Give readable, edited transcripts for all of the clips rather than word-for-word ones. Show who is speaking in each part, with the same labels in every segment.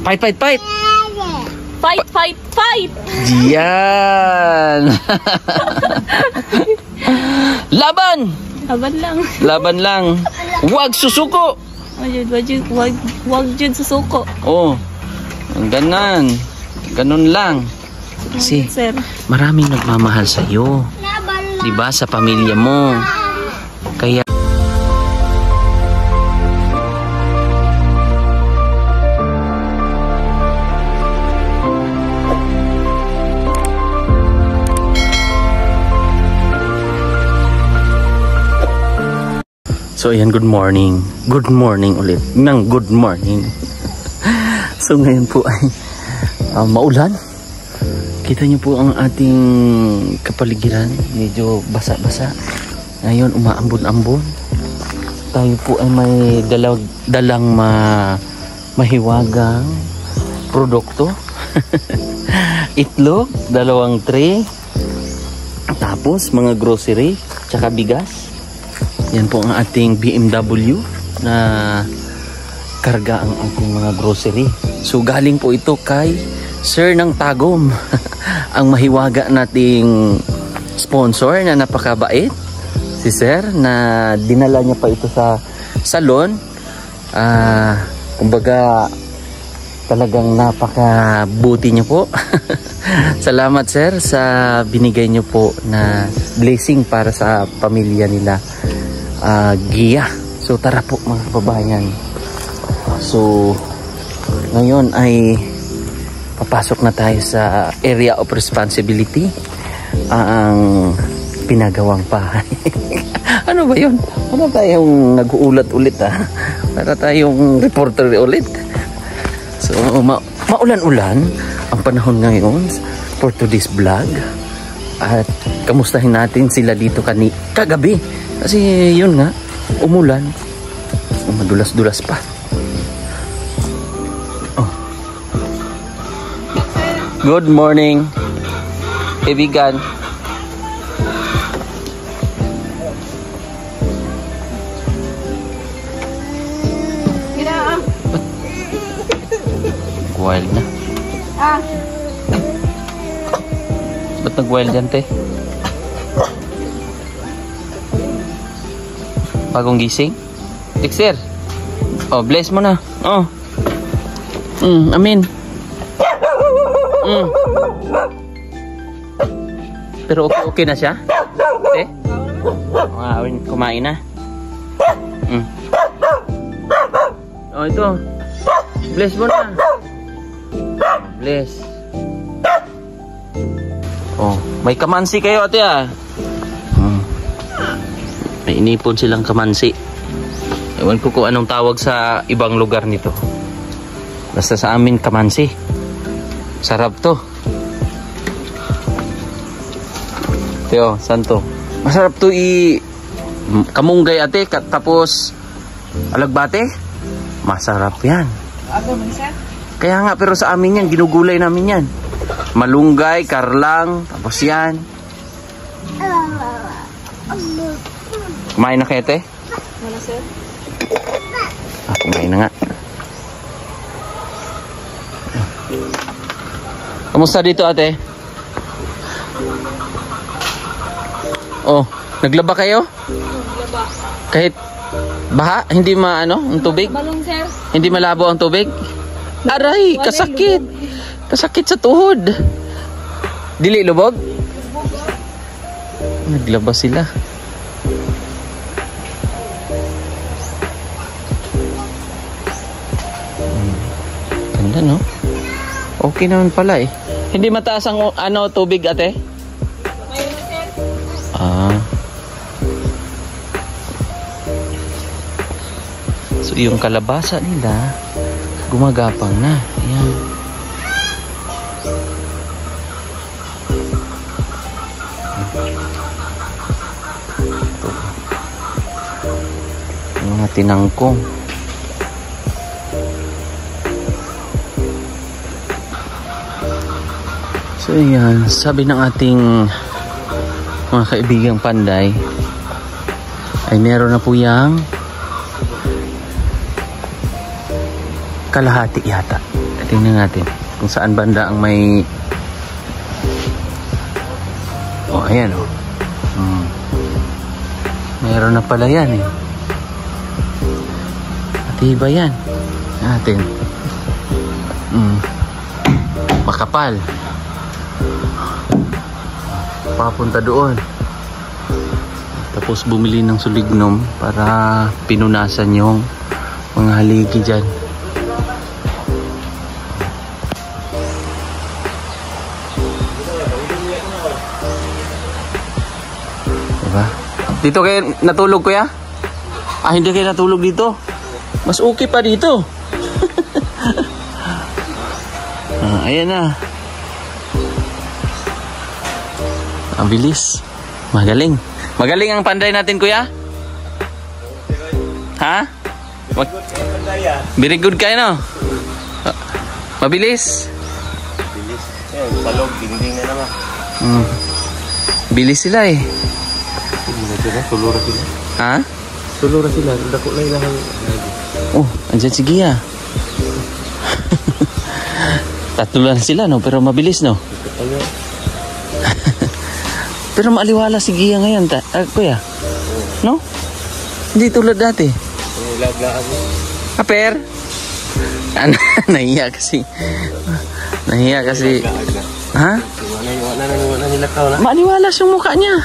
Speaker 1: Fight, fight, fight.
Speaker 2: Fight, fight, fight.
Speaker 1: Diyan. Laban.
Speaker 2: Laban lang.
Speaker 1: Laban lang. Huwag susuko.
Speaker 2: Wag jud susuko.
Speaker 1: Oh. Ganon. Ganon lang. Kasi
Speaker 2: Sir.
Speaker 1: maraming nagmamahal sa iyo. 'Di ba, sa pamilya mo. Kaya so ayan, good morning. Good morning ulit. Good morning. So ngayon po ay maulan. Kita niyo po ang ating kapaligiran. Medyo basa-basa. Ngayon umaambon-ambon. Tayo po ay may dalang mahiwagang produkto. Itlog, 2 tray. Tapos mga grocery, tsaka bigas. Yan po ang ating BMW na karga ang ating mga grocery. So galing po ito kay Sir ng Tagum. Ang mahiwaga nating sponsor na napakabait. Si Sir na dinala niya pa ito sa salon. Kumbaga talagang napakabuti niyo po. Salamat Sir sa binigay niyo po na blessing para sa pamilya nila. Gia. So tara po mga kababayan. So ngayon ay papasok na tayo sa area of responsibility. Ang pinagawang bahay. Ano ba yun? Para tayong nag-uulat-ulit para tayong reporter ulit. So maulan-ulan ang panahon ngayon for today's vlog. At kamustahin natin sila dito kagabi. Kasi yun nga, umulan. Madulas-dulas pa. Oh. Good morning, kaibigan. Wild na. Ba't nag-wild yan, te? Bagong gising? Dexter. Oh, bless mo na. Oh. Amin. Pero okay na siya? Eh? Kumain na. Oh, ito. Bless mo na. Bless. Oh, may kamansi kayo, ate May inipon silang kamansi. Ewan ko kung anong tawag sa ibang lugar nito. Basta sa amin kamansi. Sarap to. Teo, santo. Masarap to kamunggay ate, tapos alagbate. Masarap yan. Kaya nga, pero sa amin yan, ginugulay namin yan. Malunggay, karlang, tapos yan. Kumain na kayo, te?
Speaker 2: Wala, sir.
Speaker 1: Kumain na nga. Kamusta dito, ate? Oh, naglaba kayo?
Speaker 2: Naglaba.
Speaker 1: Kahit baha? Hindi ang tubig?
Speaker 2: Balong, sir.
Speaker 1: Hindi malabo ang tubig? Aray, kasakit. Kasakit sa tuhod. Dili lubog? Naglaba sila. Ganda, no? Okay naman pala eh. Hindi mataas ang tubig, ate? So yung kalabasa nila gumagapang na. Ayan. Mga tinangkong. So ayan, sabi ng ating mga kaibigang panday ay meron na po yang kalahati yata. Tingnan natin kung saan banda ang may... Oh, ayan oh. Mayroon na pala yan eh. Matiba yan. Natin. Makapal. Papunta doon. Tapos bumili ng sulignom para pinunasan yung mga haligi dyan. Diba? Dito kayo natulog, kuya? Ah, hindi kayo natulog dito? Mas okay pa dito. Ayan na. Ang bilis. Magaling. Magaling ang panday natin, kuya? Ha? Very good kayo, no? Mabilis?
Speaker 3: Bilis. Ayan, palog, dingding na naman.
Speaker 1: Bilis sila eh.
Speaker 3: Tulura sila.
Speaker 1: Ha?
Speaker 3: Tulura sila. Dako na ilang.
Speaker 1: Oh, andyan si Gia. Tatlo lang sila, no? Pero mabilis, no? Pero maaliwala si Gia ngayon, kuya. No? Hindi tulad dati.
Speaker 3: Ilaglaan mo.
Speaker 1: Aper? Nahiya kasi. Nahiya kasi. Ha?
Speaker 3: Wala nila tao na.
Speaker 1: Maaliwalas yung mukha niya.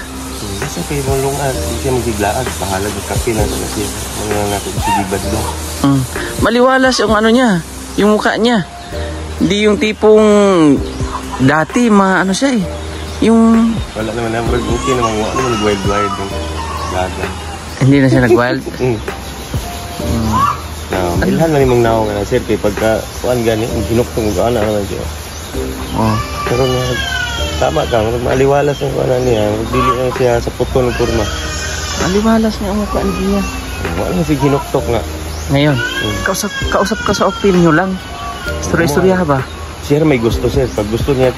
Speaker 3: Kasi kayo mong lungan. Hindi siya magiglaan. Pahalag yung kape na siya. Mga natin sigibad doon.
Speaker 1: Maliwalas yung ano niya. Yung mukha niya. Hindi yung tipong dati ano siya eh. Yung...
Speaker 3: Wala naman na. Okay naman. Wala naman wild-wild. Gaga.
Speaker 1: Hindi na siya nag-wild?
Speaker 3: Bilhan na nimang naong nga. Sir, kay pagka kuan gani, ginuktong mo ana naman siya.
Speaker 1: Oh.
Speaker 3: Pero tama ka. Maliwalas yung kuan niya. Dili na siya sa puto ng kurma.
Speaker 1: Maliwalas niya ang mukha niya.
Speaker 3: Wala na siya ginuktok nga.
Speaker 1: Ngayon, kausap ka sa opil nyo lang. Istorya ba?
Speaker 3: Sir, may gusto sir. Pag gusto niya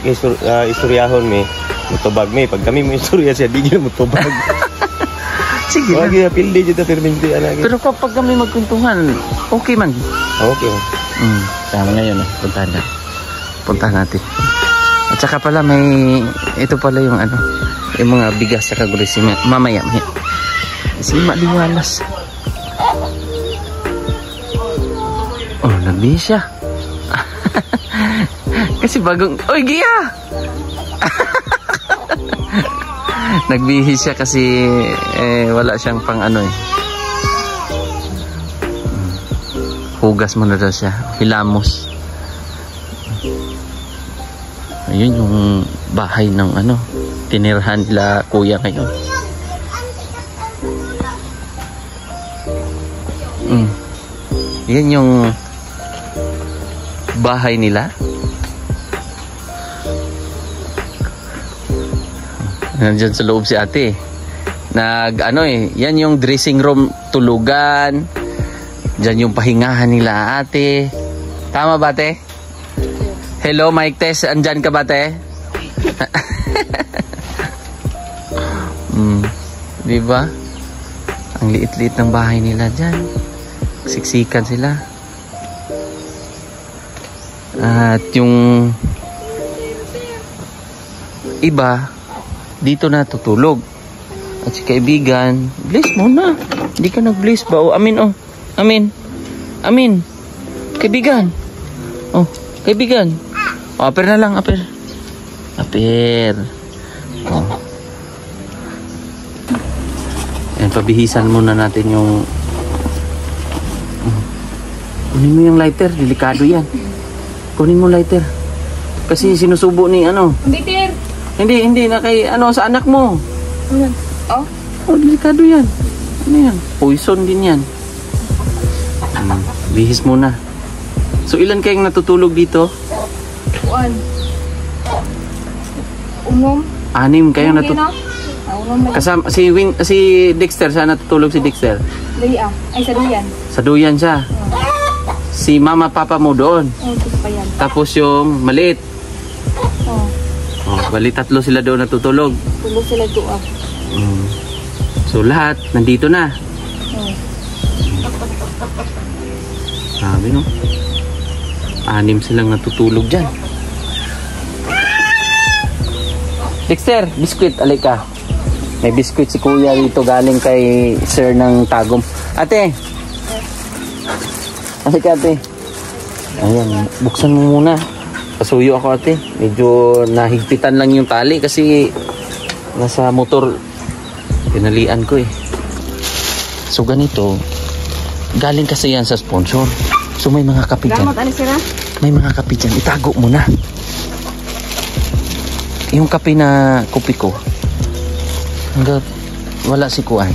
Speaker 3: istoryahon may mutubag may. Pag kami may istorya siya, di niya mutubag.
Speaker 1: Sige
Speaker 3: lang. Wag pildi dito perminti anagi.
Speaker 1: Pero kapag kami magkwentuhan, okay man.
Speaker 3: Okay.
Speaker 1: Tama ngayon eh. Puntahan natin. At saka pala may ito pala yung ano, yung mga bigas sa kagulis mamaya. Kasi maliwalas. Oh, nagbihis siya. Kasi bagong... Oy, Gia! Nagbihis siya kasi wala siyang pang ano eh. Hugas mo na daw siya. Hilamos. Ayun yung bahay ng ano, tinirahan nila kuya ngayon. Yan yung bahay nila. Nandiyan sa loob si ate. Ano eh, yan yung dressing room, tulugan. Diyan yung pahingahan nila ate. Tama ba ate? Hello Mike Tess, andyan ka ba ate? Diba? Ang liit-liit ng bahay nila dyan. Siksikan sila. At yung iba dito na tutulog. At si kaibigan, bless mo na. Hindi ka nag-bless ba? O, amin oh. Amin. Amin. Kaibigan. Oh, kaibigan. O, aper na lang, aper. Aper. Oh. Ayan, pabihisan muna natin yung... Kunin mo yung lighter, delikado yan. Kunin mo lighter. Kasi sinusubo ni ano.
Speaker 2: Bitter.
Speaker 1: Hindi na kay ano sa anak mo.
Speaker 2: Oh?
Speaker 1: Oh, delikado yan. Ano yan? Poison din yan. Bihis muna. So ilan kayong natutulog dito?
Speaker 2: 1. Umom.
Speaker 1: 6 kayong natutulog. Kasama si Dexter, saan natutulog si Dexter?
Speaker 2: Daya. Ay, sa duyan.
Speaker 1: Sa duyan siya. Si mama papa mo doon.
Speaker 2: Pa yan.
Speaker 1: Tapos yung maliit. Bali 3 sila doon natutulog.
Speaker 2: Tulog sila doon.
Speaker 1: So lahat nandito na. Sabi no. Anim silang natutulog dyan. Dexter, biskwit, alika. May biskwit si kuya dito galing kay sir ng Tagum. Ate! Alika ate. Ayan, buksan mo muna. Pasuyo ako ate. Medyo nahigpitan lang yung tali kasi nasa motor. Pinalian ko eh. So ganito, galing kasi yan sa sponsor. So may mga kape dyan.
Speaker 2: Gamot, sira?
Speaker 1: May mga kape dyan. Itago mo na. Yung kape na kopi ko, hanggang wala si Kuan.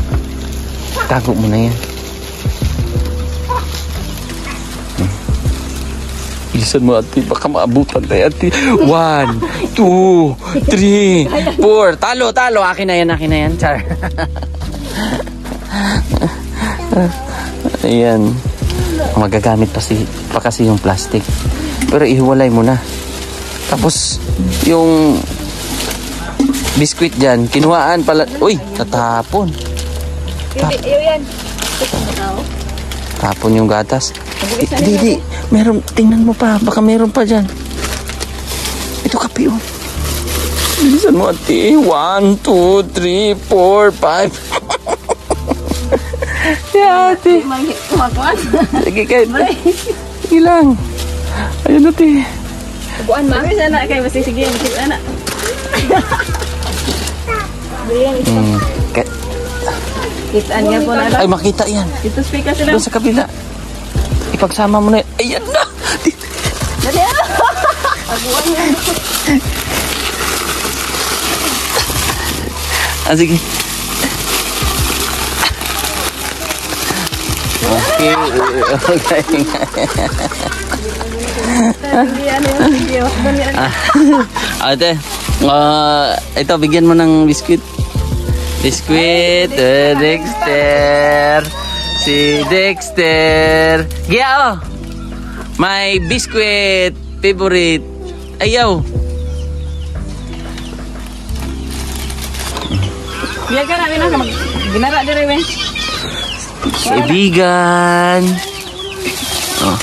Speaker 1: Itago mo na yan. Bilisan mo ate, baka maabutan tayo ate. 1, 2, 3, 4. Talo. Akin na yan. Char. Ayan. Magagamit pa kasi yung plastic. Pero ihiwalay mo na. Tapos, yung biskwit dyan, kinuhaan pala. Uy, natapon.
Speaker 2: Yan.
Speaker 1: Tapon yung gatas. Di. Meron, tingnan mo pa. Baka meron pa dyan. Ito kape oh. Bilisan mo ate. 1, 2, 3, 4, 5. Yeah, ate. Sige kahit. Sige lang. Ayun ate.
Speaker 2: Buan ma. Kasi sana kayo sige anak. Kitaan nga po na.
Speaker 1: Ay makita yan.
Speaker 2: Dito speaker sila.
Speaker 1: Doon sa kabila. Ipagsama mo na yan. Ayan na.
Speaker 2: Dali ano. Abuan nga.
Speaker 1: Sige. Okay. Ate, ito bigyan mo ng biscuit. Dexter. Si Dexter. Gia oh. My biscuit favorite. Ayaw.
Speaker 2: Biya ka namin na ginara dire we.
Speaker 1: Kaibigan. Oh.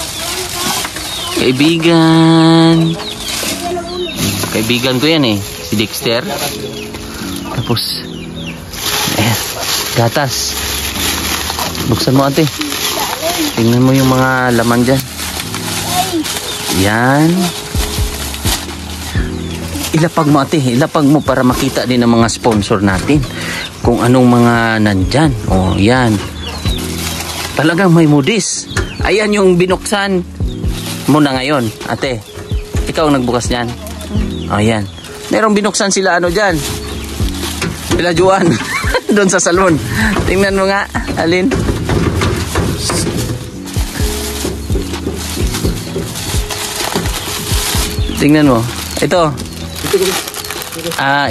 Speaker 1: Kaibigan ko yan eh. Si Dexter. Tapos gatas. Buksan mo ate. Tingnan mo yung mga laman dyan. Yan. Ilapag mo ate. Ilapag mo para makita din ng mga sponsor natin. Kung anong mga nandyan. Oh, yan. Talagang may modis. Ayan yung binuksan mo na ngayon. Ate, ikaw ang nagbukas niyan. Oh, yan. Merong binuksan sila ano dyan. Pilajuan. Doon sa salon. Tingnan mo nga. Alin? Tingnan mo. Ito.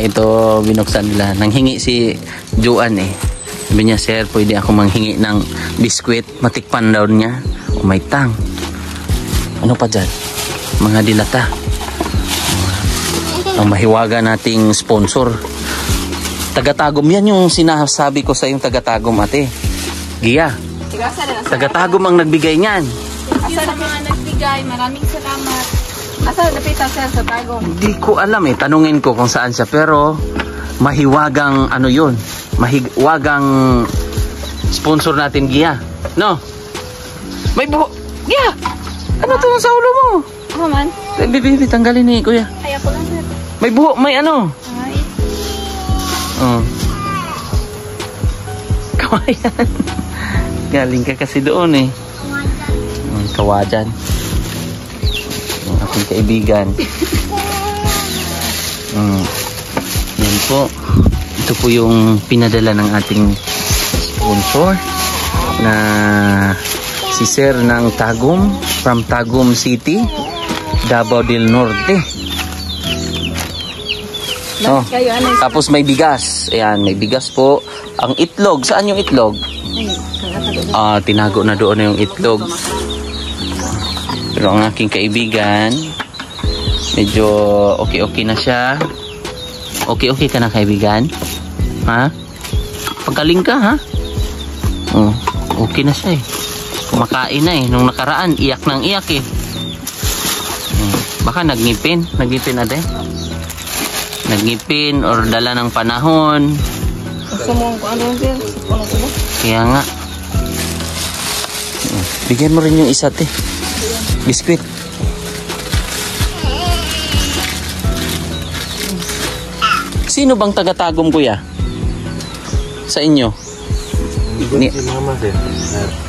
Speaker 1: Ito binuksan nila. Nanghingi si Juan eh. Sabi niya, sir, pwede ako manghingi ng biskwit. Matikpan daw niya. O may tang. Ano pa dyan? Mga dilata. Ang mahiwaga nating sponsor. Tagatagum. Yan yung sinasabi ko sa yung Tagatagum, ate. Gia. Tagatagum ang nagbigay niyan.
Speaker 2: Asa na mga nagbigay. Maraming salamat. Asa napita sir sa Tagum?
Speaker 1: Hindi ko alam eh. Tanungin ko kung saan siya. Pero mahiwagang ano yun. Mahiwagang sponsor natin, Gia. No? May buho. Gia! Ano to sa ulo mo?
Speaker 2: Ano man?
Speaker 1: Bibi, tanggalin ni kuya.
Speaker 2: Ay, ako lang sir.
Speaker 1: May buho, may ano?
Speaker 2: Ay.
Speaker 1: Oh. Kawayan. Galing ka kasi doon eh. Kawajan. Ang aking kaibigan. Yan po. Ito po yung pinadala ng ating sponsor na si Sir ng Tagum from Tagum City, Davao del Norte. Oh. Tapos may bigas. Ayan, may bigas po. Ang itlog, saan yung itlog? Tinago na doon na yung itlog. Pero ang aking kaibigan, medyo okay na siya. Okay ka na kaibigan? Ha? Pagkaling ka ha? Oh, okay na siya eh. Kumakain na eh. Nung nakaraan, iyak ng iyak eh. Baka nagngipin ate. Nagngipin or dala ng panahon.
Speaker 2: Gusto mo kung ano yun, sir? Ano ko ba?
Speaker 1: Kaya nga. Bigyan mo rin yung isa, te. Biskwit. Sino bang taga-Tagum, kuya? Sa inyo?
Speaker 3: Hindi si mama, sir.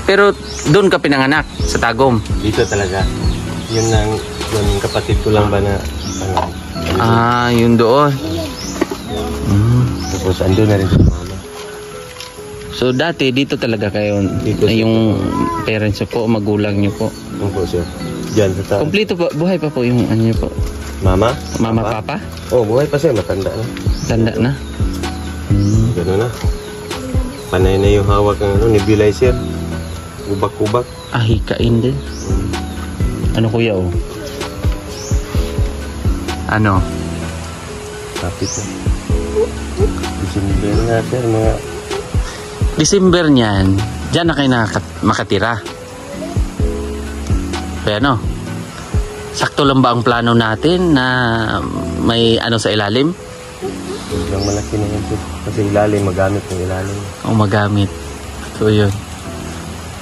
Speaker 1: Pero doon ka pinanganak, sa Tagum?
Speaker 3: Dito talaga. Yun yung kapatid ko lang ba na ano.
Speaker 1: Ah, yun doon.
Speaker 3: Tapos andun na rin si mama.
Speaker 1: So dati dito talaga kayo,
Speaker 3: Dito,
Speaker 1: yung parents nyo po, magulang nyo po.
Speaker 3: Ano po, sir? Diyan sa taas.
Speaker 1: Kompleto po, buhay pa po yung ano nyo po?
Speaker 3: Mama?
Speaker 1: Mama, papa?
Speaker 3: Oh, buhay pa, sir. Matanda na.
Speaker 1: Tanda na?
Speaker 3: Gano'n na. Panay na yung hawak ng nebulizer. Ubak-ubak.
Speaker 1: Ah, hikain din. Ano kuya oh? Ano?
Speaker 3: Kapit na. December na, sir. Mga
Speaker 1: December niyan, dyan na kayo makatira. Kaya ano? Sakto lang ba ang plano natin na may ano sa ilalim?
Speaker 3: biglang malaki na yan, sir. Kasi ilalim, magamit ng ilalim.
Speaker 1: O magamit. So yun.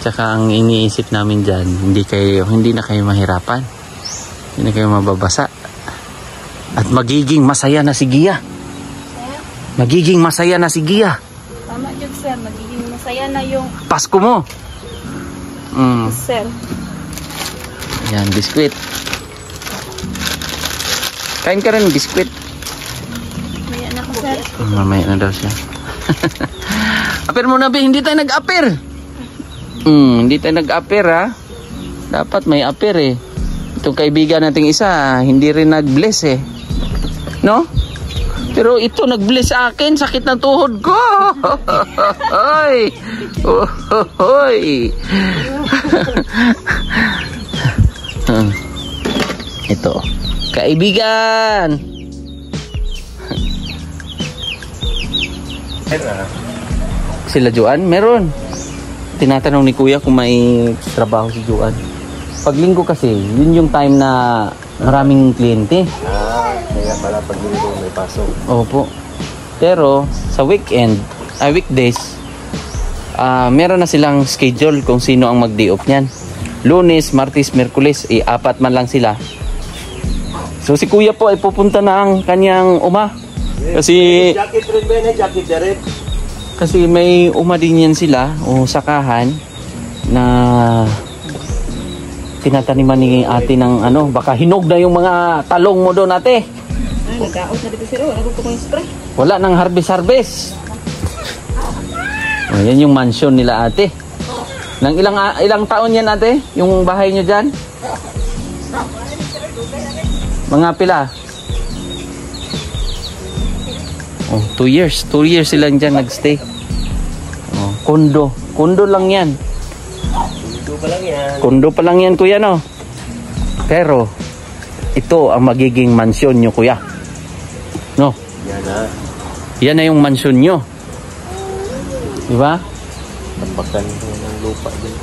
Speaker 1: Tsaka ang iniisip namin dyan, hindi na kayo mahirapan. Hindi na kayo mababasa. At magiging masaya na si Gia. Magiging masaya na si Gia.
Speaker 2: Tama yun, sir. Magiging masaya na yung
Speaker 1: Pasko mo.
Speaker 2: sir.
Speaker 1: Yan, biskwit. Kain ka rin, biskwit.
Speaker 2: Maya na ko, sir.
Speaker 1: Mamaya na daw siya. Aper mo na, be. Hindi tayo nag-aper. Hindi tayo nag-aper, ha. Dapat may aper, eh. Itong kaibigan nating isa, hindi rin nag-bless, eh. No? Pero ito nag-bless sa akin, sakit ng tuhod ko. Hoy! Hoy! Ito. Kaibigan! Sila Juan? Meron. Tinatanong ni Kuya kung may trabaho si Juan. Pag linggo kasi, yun yung time na maraming kliyente.
Speaker 3: Kaya pala pag linggo may pasok.
Speaker 1: Opo. Pero sa weekend, weekdays, meron na silang schedule kung sino ang mag-day off niyan. Lunes, Martes, Miyerkules, 4 man lang sila. So si Kuya po ay pupunta na ang kanyang uma. Kasi
Speaker 3: Jacket rin ba yan? Jacket na rin.
Speaker 1: kasi may uma din yan sila o sakahan na tinataniman ni ate ng ano, baka hinog na yung mga talong mo doon ate.
Speaker 2: Ay, nagkaot na dito, sir. Ano ko yung spray?
Speaker 1: Wala nang harvest. Oh, yan yung mansion nila ate. Nang ilang taon yan ate? Yung bahay nyo dyan? Mga pila? Oh, 2 years. 2 years silang dyan nagstay. Oh, kondo. Kondo lang yan.
Speaker 3: Dito pa lang yan.
Speaker 1: Kondo pa lang yan kuya no? Pero ito ang magiging mansion nyo kuya. No?
Speaker 3: Yan na.
Speaker 1: Yan na yung mansion nyo. Diba?
Speaker 3: Tampakan ko ng lupa din.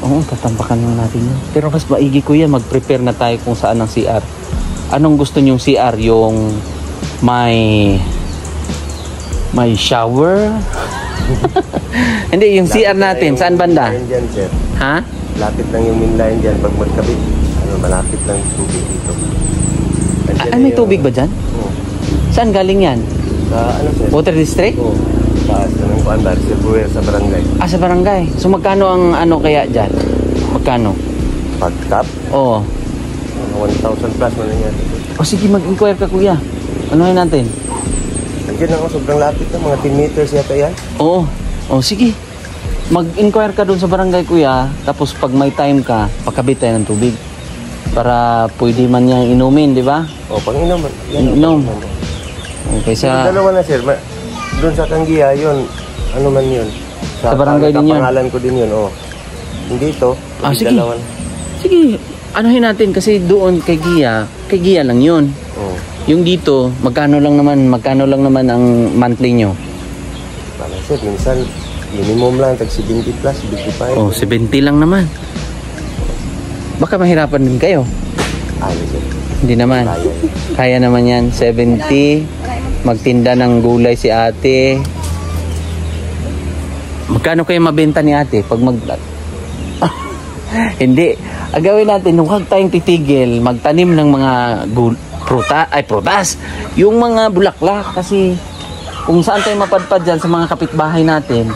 Speaker 1: Oo, tatampakan lang natin yun. Pero mas maigi kuya, mag-prepare na tayo kung saan ang CR. Anong gusto nyong CR? Yung may shower? Hindi, yung CR natin. Saan banda?
Speaker 3: Dyan, sir.
Speaker 1: Ha?
Speaker 3: Lapit lang yung mainline dyan. Pag magkabit, malapit lang yung tubig dito.
Speaker 1: Ay, may tubig ba dyan?
Speaker 3: Oo.
Speaker 1: Saan galing yan?
Speaker 3: Sa ano, sir?
Speaker 1: Water district?
Speaker 3: Oo. Taas na ng kuan ba? Reservoir sa barangay.
Speaker 1: Ah, sa barangay. So magkano ang ano kaya dyan? Magkano?
Speaker 3: Pag-cap,
Speaker 1: Oo.
Speaker 3: 1,000 plus man lang yan.
Speaker 1: O sige, mag-inquire ka kuya. Anuhin natin?
Speaker 3: Nandiyan ako, sobrang lapit na. Mga 10 meters yata yan.
Speaker 1: Oo. O sige. Mag-inquire ka dun sa barangay kuya. Tapos pag may time ka, pakabit tayo ng tubig. Para pwede man niya inumin, di ba?
Speaker 3: O, pang-inom.
Speaker 1: Inom. Okay,
Speaker 3: Sa
Speaker 1: sa...
Speaker 3: dalawa na, sir. Doon sa Kanggiya, yun. Ano man yun.
Speaker 1: Sa barangay din yun?
Speaker 3: Pangalan ko din yun, o. Hindi ito.
Speaker 1: Sige.
Speaker 3: Dalawa na.
Speaker 1: Sige, anuhin natin kasi doon kay Gia lang yun.
Speaker 3: Oo.
Speaker 1: Yung dito, magkano lang naman ang monthly nyo?
Speaker 3: Parang sir, minsan, minimum lang, tag 70 plus, 75.
Speaker 1: Oh, 70 lang naman. Baka mahirapan din kayo.
Speaker 3: Ano sir?
Speaker 1: Hindi naman. Kaya naman yan. 70. Magtinda ng gulay si ate. Magkano kayo mabenta ni ate? Pag Hindi. Agawin natin, huwag tayong titigil. Magtanim ng mga prutas. Yung mga bulaklak. Kasi kung saan tayo mapadpad dyan sa mga kapitbahay natin,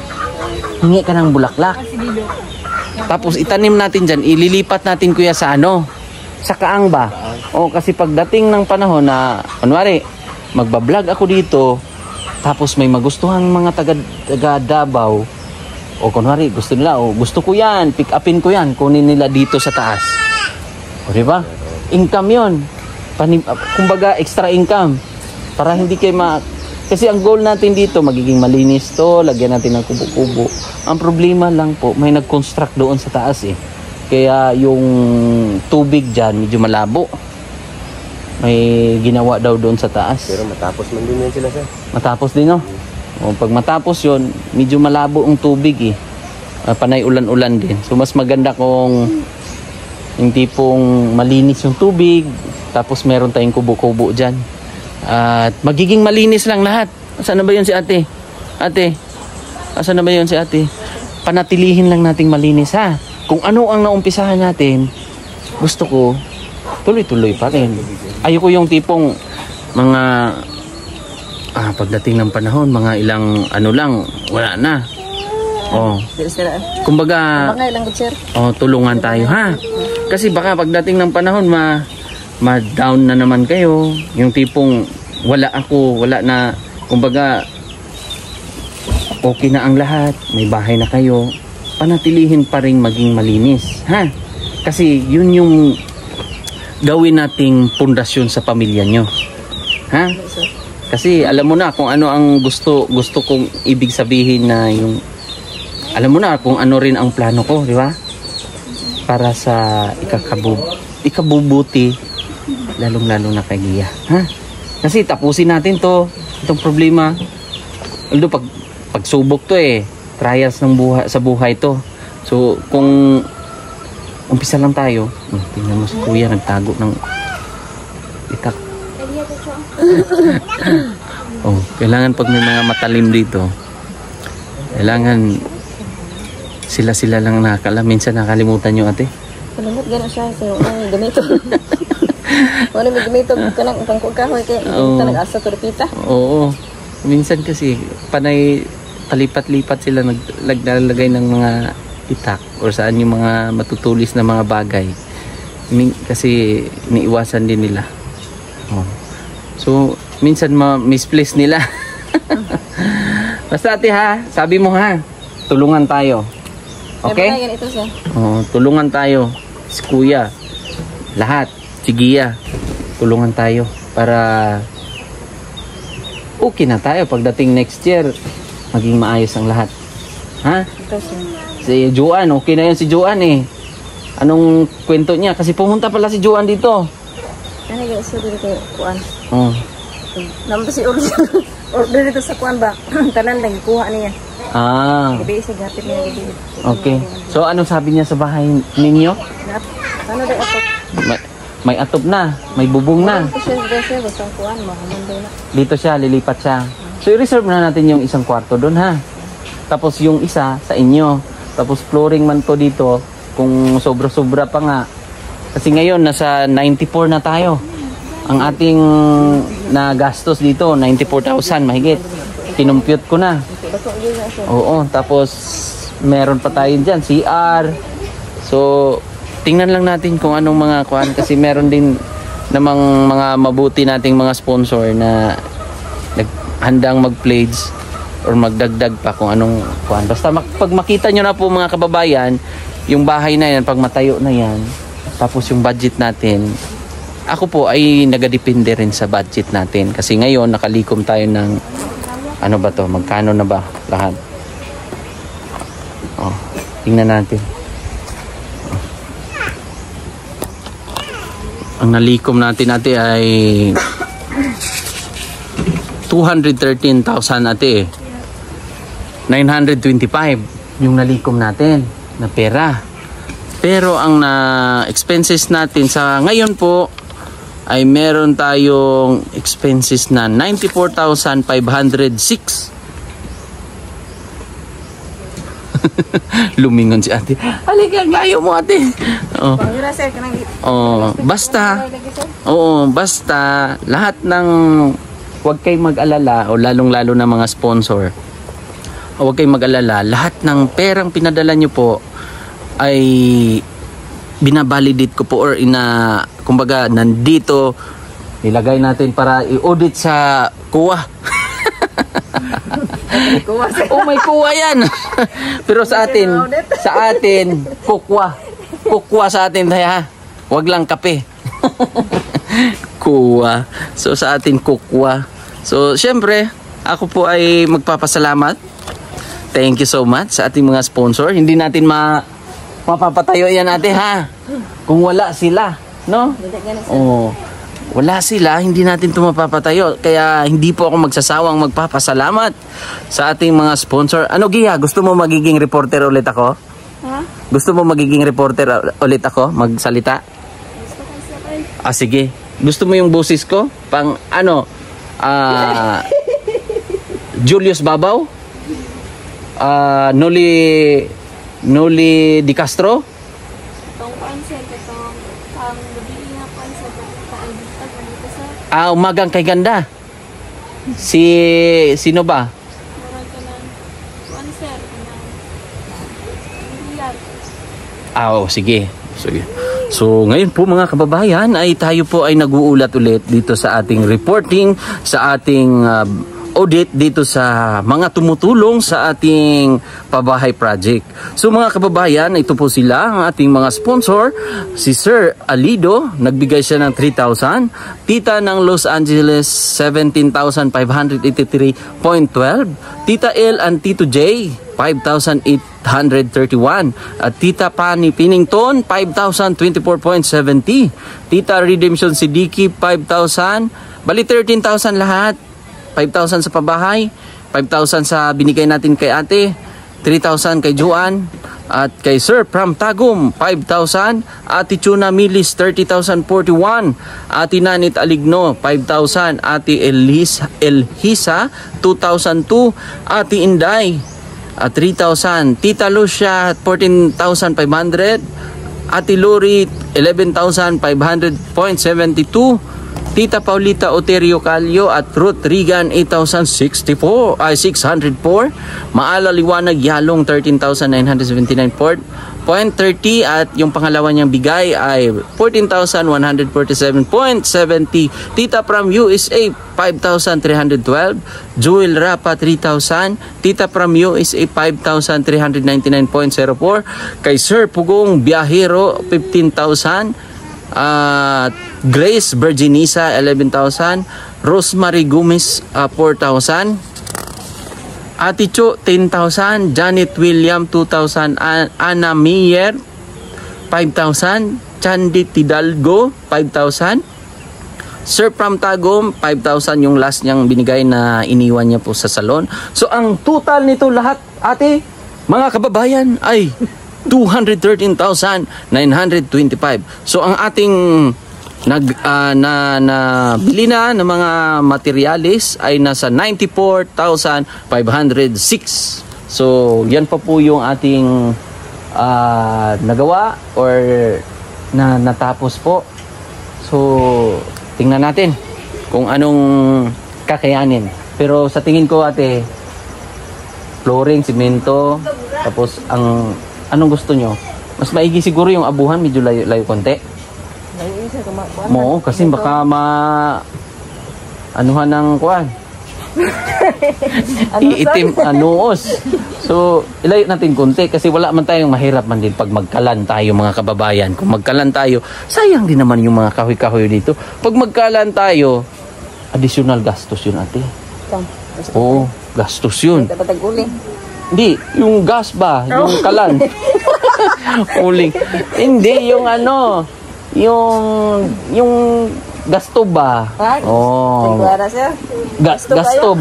Speaker 1: hingi ka ng bulaklak. Tapos itanim natin dyan. Ililipat natin kuya sa ano? Sa kaang ba? O kasi pagdating ng panahon na, kunwari, magbablog ako dito, tapos may magustuhan mga taga Davao, o kunwari, gusto nila, o gusto ko yan, pick upin ko yan, kunin nila dito sa taas. O diba? Income yun. Kumbaga, extra income. Para hindi kayo kasi ang goal natin dito, magiging malinis to, lagyan natin ng kubo-kubo. Ang problema lang po, may nag-construct doon sa taas eh. Kaya yung tubig dyan, medyo malabo. May ginawa daw doon sa taas.
Speaker 3: Pero matapos man din yan sila, sir.
Speaker 1: Matapos din, no? O, pag matapos yon, medyo malabo ang tubig eh. Panay ulan-ulan din. So, mas maganda kung yung tipong malinis yung tubig, tapos meron tayong kubo-kubo dyan. At magiging malinis lang lahat. Saan na ba yun si ate? Ate, asan na ba yun si ate? Panatilihin lang nating malinis, ha? Kung ano ang naumpisahan natin, gusto ko, tuloy-tuloy pa rin. Ayoko yung tipong mga pagdating ng panahon, mga ilang ano lang, wala na. Oh. Kumbaga, tulungan tayo, ha? Kasi baka pagdating ng panahon, ma-down na naman kayo. Yung tipong wala ako, wala na. Kumbaga, okay na ang lahat, may bahay na kayo. Panatilihin pa rin maging malinis, ha? Kasi yun yung gawin nating pundasyon sa pamilya nyo, ha? Kasi alam mo na kung ano ang gusto kong ibig sabihin, na yung alam mo na kung ano rin ang plano ko, di ba? Para sa ikabubuti lalong-lalo na kay Gia, ha? Kasi tapusin natin itong problema. Although pagsubok to eh, trials ng sa buhay to. So kung umpisa lang tayo, tingnan mo si kuya nagtago ng itak. Kailangan pag may mga matalim dito, kailangan sila lang nakakala. Minsan nakalimutan nyo, ate.
Speaker 2: Kalimut gano'n siya sa gamito. Wala may gamito kanang pangkukahoy kaya nag-asa to repita. Oo.
Speaker 1: Minsan kasi panay palipat-lipat sila naglalagay ng mga itak or saan yung mga matutulis na mga bagay. Kasi iniiwasan din nila. So, minsan misplace nila. Basta ate, ha, sabi mo, ha, tulungan tayo. Okay? Tulungan tayo. Si kuya, lahat, si Gia, tulungan tayo para okay na tayo pagdating next year. Maging maayos ang lahat. Ha? Si Joan, okay na yun si Joan eh. Anong kwento niya? Kasi pumunta pala si Joan dito.
Speaker 2: Ano yung sabi dito, kuan? Naman si order dito sa kuan ba? Tanan lang, kuha niya. Gabi siya, gapit niya gabi.
Speaker 1: Okay. So, ano sabi niya sa bahay ninyo?
Speaker 2: Ano daw atop?
Speaker 1: May atop na, may bubong na. Dito siya, lilipat siya. So, i-reserve na natin yung isang kwarto doon, ha? Tapos yung isa sa inyo. Tapos flooring man to dito. Kung sobra-sobra pa nga. Kasi ngayon, nasa 94 na tayo. Ang ating nagastos dito, 94,000 mahigit. Kinumpute ko na. Oo, tapos meron pa tayo dyan, CR. So, tingnan lang natin kung anong mga kuhan. Kasi meron din namang mga mabuti nating mga sponsor na handang mag-pledge or magdagdag pa kung anong kuhan. Basta pag makita nyo na po mga kababayan, yung bahay na yan, pag matayo na yan, tapos yung budget natin, ako po ay nagadepende rin sa budget natin. Kasi ngayon, nakalikom tayo ng, ano ba to, magkano na ba lahat? Tingnan natin. Ang nalikom natin ay 213,000 ate. 925 yung nalikom natin na pera. Pero ang expenses natin sa ngayon po ay meron tayong expenses na 94,506. Lumingon si ate. Halika, layo mo ate. Basta lahat ng huwag kayong mag-alala, o lalong-lalo na mga sponsor, huwag kayong mag-alala, lahat ng perang pinadala nyo po ay binabalidate ko po, or kumbaga nandito nilagay natin para i-audit sa kuwa. Oh, may kuwa yan. Pero sa atin kukwa sa atin ha. Wag lang kape. Kuwa. So sa atin kukwa. So syempre ako po ay magpapasalamat. Thank you so much sa ating mga sponsor. Hindi natin mapapatayo yan ate ha. Kung wala sila, no? Oh. Wala sila, hindi natin ito mapapatayo. Kaya hindi po ako magsasawang magpapasalamat sa ating mga sponsor. Ano Gia, gusto mo magiging reporter ulit ako? Ha? Gusto mo magiging reporter ulit ako? Magsalita? Gusto ko siya. Sige. Gusto mo yung boses ko? Pang ano? Julius Babaw? Noli Di Castro? Umagang kay ganda. Sino ba? Sige. So ngayon po mga kababayan ay tayo po ay nag-uulat ulit dito sa ating reporting, sa ating audit dito sa mga tumutulong sa ating pabahay project. So mga kababayan, ito po sila ang ating mga sponsor. Si Sir Alido, nagbigay siya ng 3,000. Tita ng Los Angeles, 17,583.12. Tita L and Tito J, 5,831. At Tita Pani Pinnington, 5,024.70. Tita Redemption Siddiqui, 5,000. Bali 13,000 lahat. 5,000 sa pabahay, 5,000 sa binigay natin kay ate, 3,000 kay Joan, at kay Sir Pram Tagum, 5,000, Ate Chuna Milis, 30,041, Ate Nanit Aligno, 5,000, Ate Elhisa, 2,002, Ate Inday, 3,000, Tita Lucia, 14,500, Ate Lori, 11,500.72, Tita Paulita Oterio Calio at Ruth Regan 8,604. Maala Liwanag Yalong 13,979.30 at yung pangalawa niyang bigay ay 14,147.70. Tita from USA 5,312. Jewel Rapa 3,000. Tita from USA 5,399.04. Kay Sir Pugong Biyahero 15,000. Grace Virginisa 11,000, Rosemary Gomez 4,000, Ate Cho 10,000, Janet William 2,000, Ana Mier 5,000, Chandy Tidalgo 5,000, Sir Pram Tagum 5,000 yung last niyang binigay na iniwan niya po sa salon. So ang total nito lahat ate mga kababayan ay 213,925. So ang ating bili na ng mga materialis ay nasa 94,506. So yan pa po yung ating nagawa or natapos po. So tingnan natin kung anong kakayanin. Pero sa tingin ko ate, flooring, simento, tapos anong gusto nyo? Mas maigi siguro yung abuhan, medyo layo konti. Mo, kasi baka anuhan ng kuan. Iitim anuos. So, ilayo natin konti kasi wala man tayong mahirap man din pag magkalan tayo mga kababayan. Kung magkalan tayo, sayang din naman yung mga kahoy-kahoy dito. Pag magkalan tayo, additional gastos yun ate. Oo, gastos yun. Hindi, yung gas ba? Yung kalan. Uling. Hindi, yung yung gasto ba? Oh. Gasto.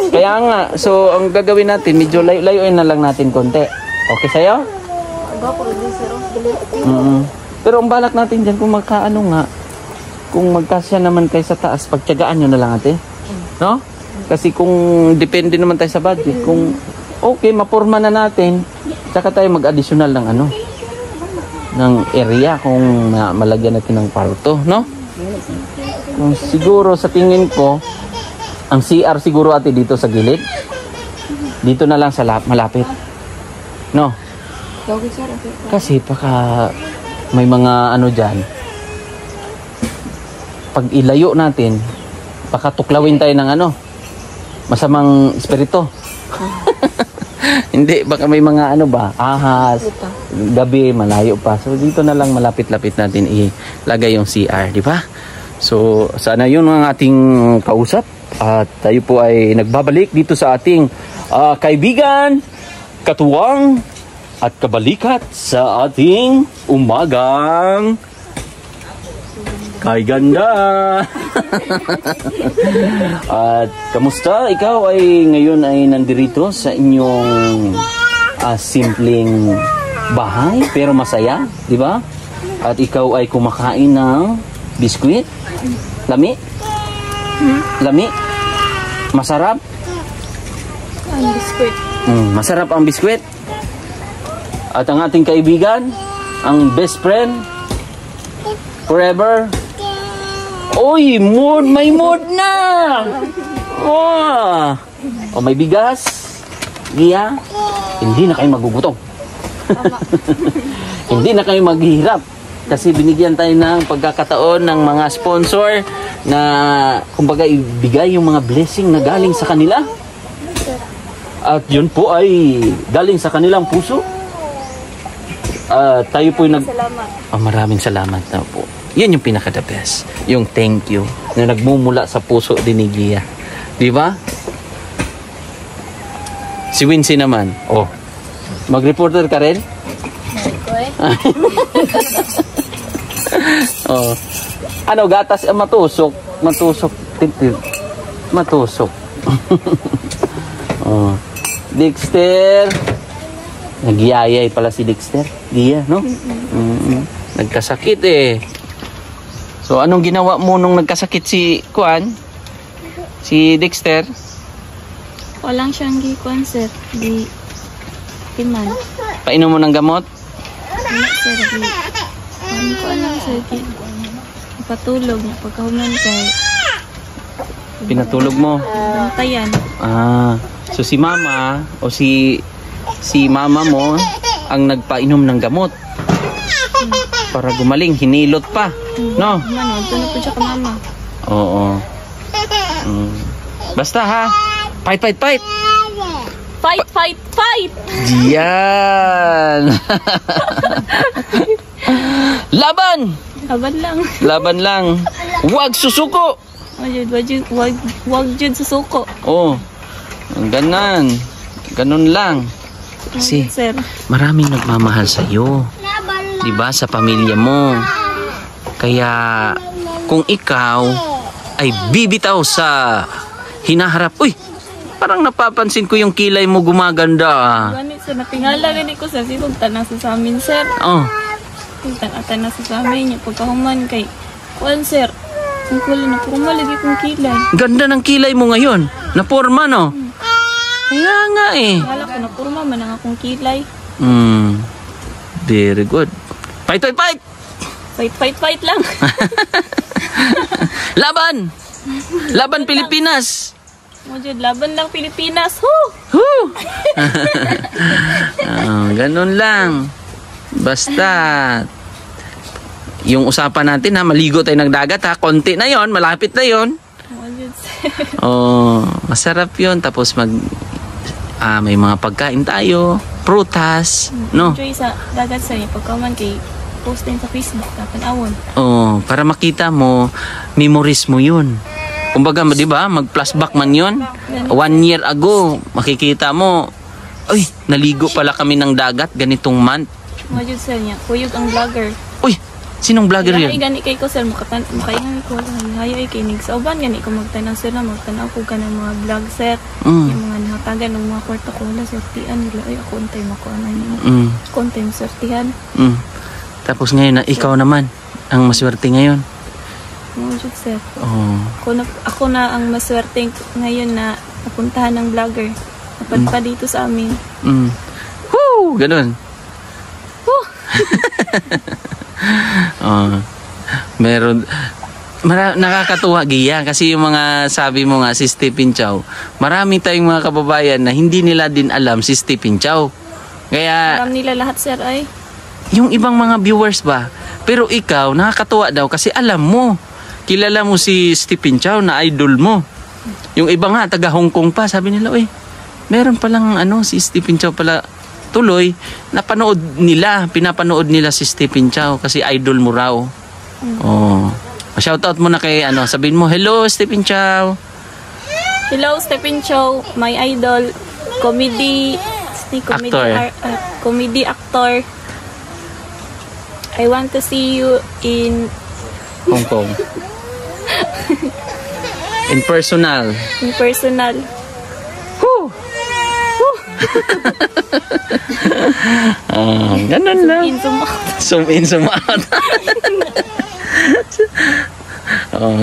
Speaker 1: Kaya nga, so ang gagawin natin, medyo layuin na lang natin konti. Okay sa'yo? Pero ang balak natin dyan, kung kung magkasya naman kayo sa taas, pagtiyagaan nyo na lang ate. No? Kasi kung depende naman tayo sa budget, kung okay, maporma na natin, tsaka tayo mag-additional ng ano, ng area kung malagyan natin ng kwarto, no? Kung siguro sa tingin ko, ang CR siguro ate dito sa gilid. Dito na lang sa malapit. No? Kasi baka may mga ano dyan, pag ilayo natin, baka tuklawin tayo ng ano, masamang espiritu. Hindi, baka may mga ano ba, ahas, gabi, malayo pa. So dito na lang malapit-lapit natin ilagay yung CR, di ba? So sana yun ang ating kausap. At tayo po ay nagbabalik dito sa ating kaibigan, katuwang at kabalikat sa ating umagang kay ganda. At kamusta? Ikaw ay ngayon ay nandirito sa inyong simpleng bahay pero masaya, di ba? At ikaw ay kumakain ng biskwit. Lami? Lami? Masarap?
Speaker 2: Ang biskwit.
Speaker 1: Masarap ang biskwit. At ang ating kaibigan, ang best friend forever. Uy, mood, may mood na. Wow. O may bigas. Giya. Hindi na kayo magugutom. Hindi na kayo maghihirap. Kasi binigyan tayo ng pagkakataon ng mga sponsor na kumbaga ibigay yung mga blessing na galing sa kanila. At yun po ay galing sa kanilang puso. Tayo po maraming salamat na po. Yan yung pinaka-the best. Yung thank you na nagmumula sa puso din ni Gia. Di ba? Si Wincy naman. Oh. Mag-reporter ka rin? Oh. Ano, gatas matusok. Matusok. Matusok. Oh. Dexter. Nagyayay pala si Dexter. Gia, no? Nagkasakit eh. So, anong ginawa mo nung nagkasakit si Kuan? Si Dexter?
Speaker 2: Walang siyang gikuan, sir. Di timan.
Speaker 1: Painom mo ng gamot?
Speaker 2: Ano, sir? Ano ko alam, sir? Patulog na pagkahuman kay
Speaker 1: pinatulog mo?
Speaker 2: bantayan.
Speaker 1: So si mama o si mama mo ang nagpainom ng gamot para gumaling, hinilot pa, no?
Speaker 2: Mano, tunod po siya ka mama.
Speaker 1: Oo. Basta ha, fight!
Speaker 2: Fight!
Speaker 1: Diyan! Laban lang. Huwag susuko.
Speaker 2: Wag jud susuko.
Speaker 1: Oh. Ganun lang. Kasi
Speaker 2: sir,
Speaker 1: maraming nagmamahal sa iyo. 'Di ba, sa pamilya mo. Kaya kung ikaw ay bibitaw sa hinaharap, uy, parang napapansin ko yung kilay mo gumaganda.
Speaker 2: Ganit sir, natingala gani ko sa sibog tanang sa amin, sir.
Speaker 1: Oh.
Speaker 2: Tanang sa amin, pagkahuman kay kuan, sir. Ang kulay na porma lagi kong kilay.
Speaker 1: Ganda ng kilay mo ngayon. Naporma, no? Kaya nga eh.
Speaker 2: Wala ko na porma man ang akong kilay.
Speaker 1: Very good. Fight!
Speaker 2: Fight lang.
Speaker 1: Laban Pilipinas.
Speaker 2: Mujud laban lang Pilipinas.
Speaker 1: Ganun lang. Basta yung usapan natin ha, maligo tayo ng dagat ha, konti na yon, malapit na yon. Masarap yon. Tapos may mga pagkain tayo, prutas, no?
Speaker 2: Enjoy sa dagat sa pagkaman kay post din sa Facebook kapanawon.
Speaker 1: Para makita mo memories mo yun. Kumbaga, di ba, mag-flashback man yun. 1 year ago, makikita mo, uy, naligo pala kami ng dagat ganitong month.
Speaker 2: Mujud sir niya, kuyog ang vlogger.
Speaker 1: Uy, sinong vlogger yun?
Speaker 2: Gani kay ko sir, makaingan ko. Hayo kay nig sa uban, gani ko magtanaw sir na, magtanaw ko ka ng mga vlog set. Yung mga nakatagan ng mga kwarto ko na sortihan nila. Ay, ako untay makuanan yun. Kontay sortihan.
Speaker 1: Tapos ngayon, ikaw naman, ang maswerte ngayon.
Speaker 2: Mga jud sir.
Speaker 1: Oh.
Speaker 2: Ako na ang maswerte ngayon na napuntahan ng vlogger. Napadpa dito sa amin.
Speaker 1: Woo! Ganun. Meron nakakatuwa Gia kasi yung mga sabi mo nga si Stephen Chow, marami tayong mga kababayan na hindi nila din alam si Stephen Chow. Kaya
Speaker 2: alam nila lahat sir ay
Speaker 1: yung ibang mga viewers ba, pero ikaw nakakatuwa daw kasi alam mo, kilala mo si Stephen Chow na idol mo. Yung iba nga taga Hong Kong pa, sabi nila meron palang si Stephen Chow pala. Tuloy pinapanood nila si Stephen Chow kasi idol mo raw. Shoutout mo na kay sabihin mo, hello Stephen Chow.
Speaker 2: Hello Stephen Chow, my idol, comedy actor. I want to see you in
Speaker 1: Hong Kong. In personal. Ganun lang. Zoom in, zoom out.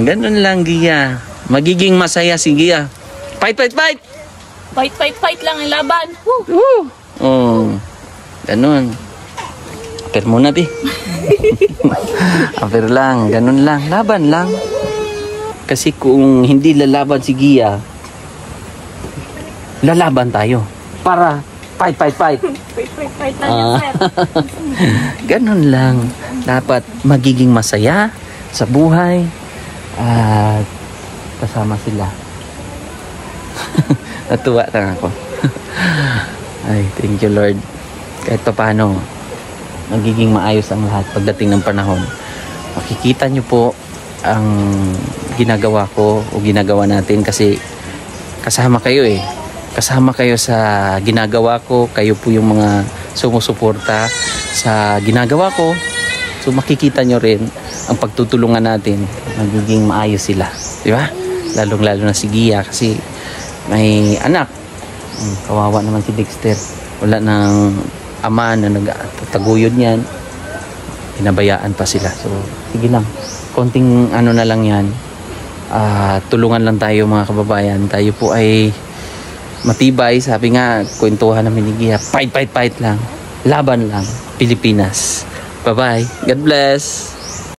Speaker 1: Ganun lang, Gia. Magiging masaya si Gia. Fight lang ang laban. Ganun. Aper muna, di. Aper lang, ganun lang. Laban lang. Kasi kung hindi lalaban si Gia, lalaban tayo. Para fight.
Speaker 2: Fight lang yan, sir.
Speaker 1: Ganun lang. Dapat magiging masaya sa buhay at kasama sila. Natuwa lang ako. Ay, thank you Lord. Kahit pa paano, magiging maayos ang lahat pagdating ng panahon. Makikita nyo po ang ginagawa ko o ginagawa natin kasi kasama kayo kasama kayo sa ginagawa ko, kayo po yung mga sumusuporta sa ginagawa ko. So makikita nyo rin ang pagtutulungan natin, magiging maayos sila, di ba? Lalong-lalo na si Gia kasi may anak. Kawawa naman si Dexter, wala nang ama na nagtataguyod niyan, pinabayaan pa sila. So sige lang, konting na lang yan, tulungan lang tayo mga kababayan. Tayo po ay matibay, sabi nga, kwentuhan namin ni Gia, fight lang, laban lang, Pilipinas. Bye-bye, God bless.